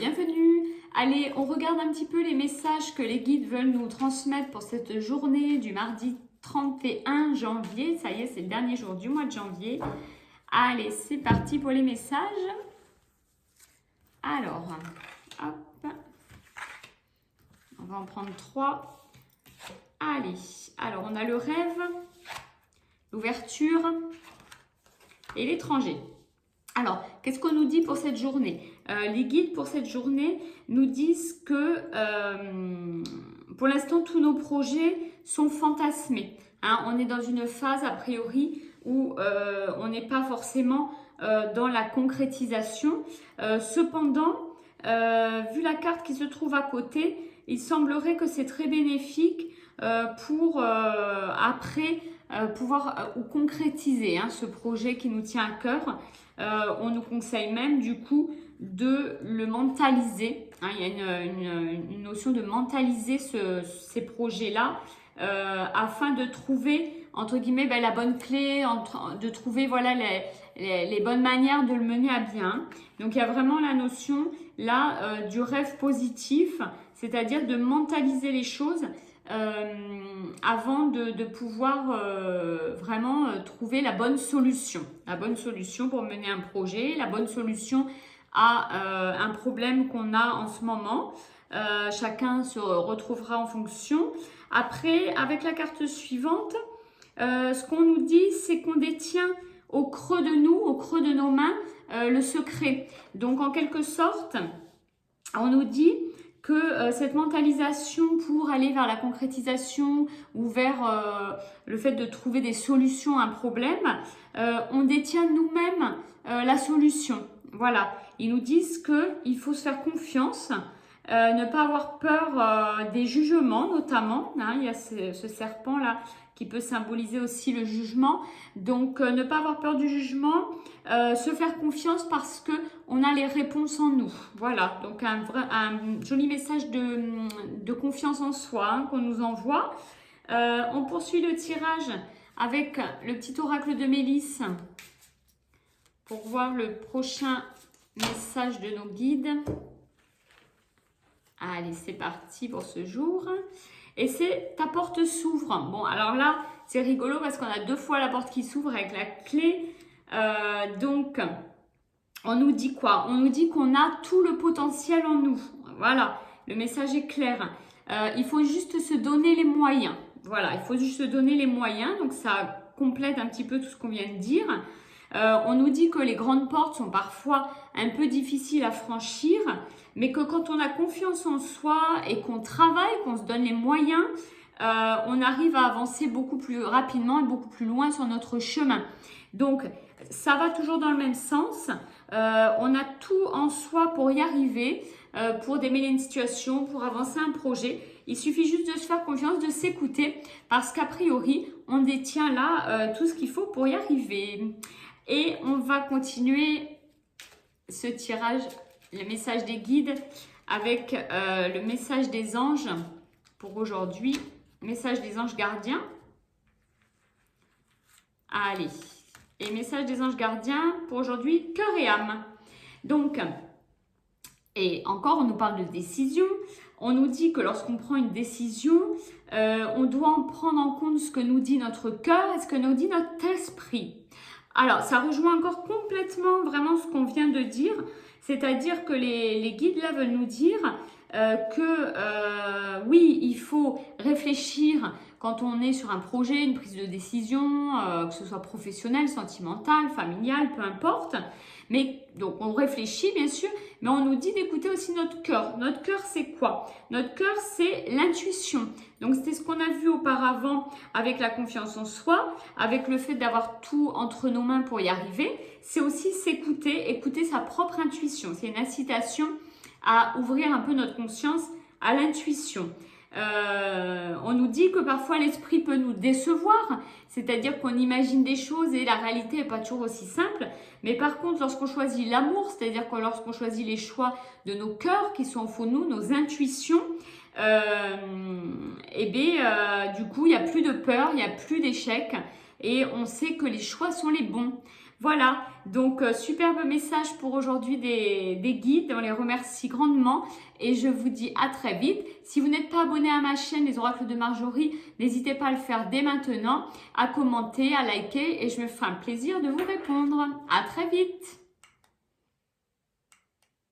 bienvenue. Allez, on regarde un petit peu les messages que les guides veulent nous transmettre pour cette journée du mardi 31 janvier. Ça y est, c'est le dernier jour du mois de janvier. Allez, c'est parti pour les messages. Alors, hop, on va en prendre 3. Allez, alors on a le rêve, l'ouverture et l'étranger. Alors, qu'est-ce qu'on nous dit pour cette journée? Les guides pour cette journée nous disent que pour l'instant, tous nos projets sont fantasmés. Hein, on est dans une phase, a priori, où on n'est pas forcément dans la concrétisation. Cependant, vu la carte qui se trouve à côté, il semblerait que c'est très bénéfique pour après pouvoir concrétiser ce projet qui nous tient à cœur. On nous conseille même du coup de le mentaliser. Hein, il y a une notion de mentaliser ces projets-là afin de trouver entre guillemets la bonne clé, de trouver voilà les bonnes manières de le mener à bien. Donc il y a vraiment la notion là du rêve positif, c'est-à-dire de mentaliser les choses avant de pouvoir vraiment trouver la bonne solution pour mener un projet, la bonne solution à un problème qu'on a en ce moment. Chacun se retrouvera en fonction. Après, avec la carte suivante, ce qu'on nous dit, c'est qu'on détient au creux de nous, au creux de nos mains, le secret. Donc, en quelque sorte, on nous dit que cette mentalisation pour aller vers la concrétisation ou vers le fait de trouver des solutions à un problème, on détient nous-mêmes la solution. Voilà, ils nous disent qu'il faut se faire confiance, ne pas avoir peur des jugements notamment. Hein, il y a ce serpent-là qui peut symboliser aussi le jugement. Donc, ne pas avoir peur du jugement, se faire confiance parce qu'on a les réponses en nous. Voilà, donc un joli message de confiance en soi qu'on nous envoie. On poursuit le tirage avec le petit oracle de Mélisse pour voir le prochain message de nos guides. Allez, c'est parti pour ce jour. Et c'est ta porte s'ouvre. Bon, alors là, c'est rigolo parce qu'on a 2 fois la porte qui s'ouvre avec la clé. Donc, on nous dit quoi? On nous dit qu'on a tout le potentiel en nous. Voilà, le message est clair. Il faut juste se donner les moyens. Voilà, il faut juste se donner les moyens. Donc, ça complète un petit peu tout ce qu'on vient de dire. On nous dit que les grandes portes sont parfois un peu difficiles à franchir, mais que quand on a confiance en soi et qu'on travaille, qu'on se donne les moyens, on arrive à avancer beaucoup plus rapidement et beaucoup plus loin sur notre chemin. Donc, ça va toujours dans le même sens. On a tout en soi pour y arriver, pour démêler une situation, pour avancer un projet. Il suffit juste de se faire confiance, de s'écouter, parce qu'a priori, on détient là tout ce qu'il faut pour y arriver. Et on va continuer ce tirage, le message des guides, avec le message des anges pour aujourd'hui. Message des anges gardiens. Allez. Et message des anges gardiens pour aujourd'hui, cœur et âme. Donc, et encore, on nous parle de décision. On nous dit que lorsqu'on prend une décision, on doit en prendre en compte ce que nous dit notre cœur et ce que nous dit notre esprit. Alors, ça rejoint encore complètement vraiment ce qu'on vient de dire, c'est-à-dire que les guides là veulent nous dire oui, il faut réfléchir quand on est sur un projet, une prise de décision, que ce soit professionnel, sentimental, familial, peu importe. Mais donc, on réfléchit bien sûr, mais on nous dit d'écouter aussi notre cœur. Notre cœur, c'est quoi? Notre cœur, c'est l'intuition. Donc, c'était ce qu'on a vu auparavant avec la confiance en soi, avec le fait d'avoir tout entre nos mains pour y arriver. C'est aussi s'écouter, écouter sa propre intuition. C'est une incitation à ouvrir un peu notre conscience à l'intuition. On nous dit que parfois l'esprit peut nous décevoir, c'est-à-dire qu'on imagine des choses et la réalité n'est pas toujours aussi simple. Mais par contre, lorsqu'on choisit l'amour, c'est-à-dire que lorsqu'on choisit les choix de nos cœurs qui sont au fond de nous, nos intuitions, du coup, il n'y a plus de peur, il n'y a plus d'échec et on sait que les choix sont les bons. Voilà, donc superbe message pour aujourd'hui des guides. On les remercie grandement et je vous dis à très vite. Si vous n'êtes pas abonné à ma chaîne Les Oracles de Marjorie, n'hésitez pas à le faire dès maintenant, à commenter, à liker et je me ferai un plaisir de vous répondre. À très vite.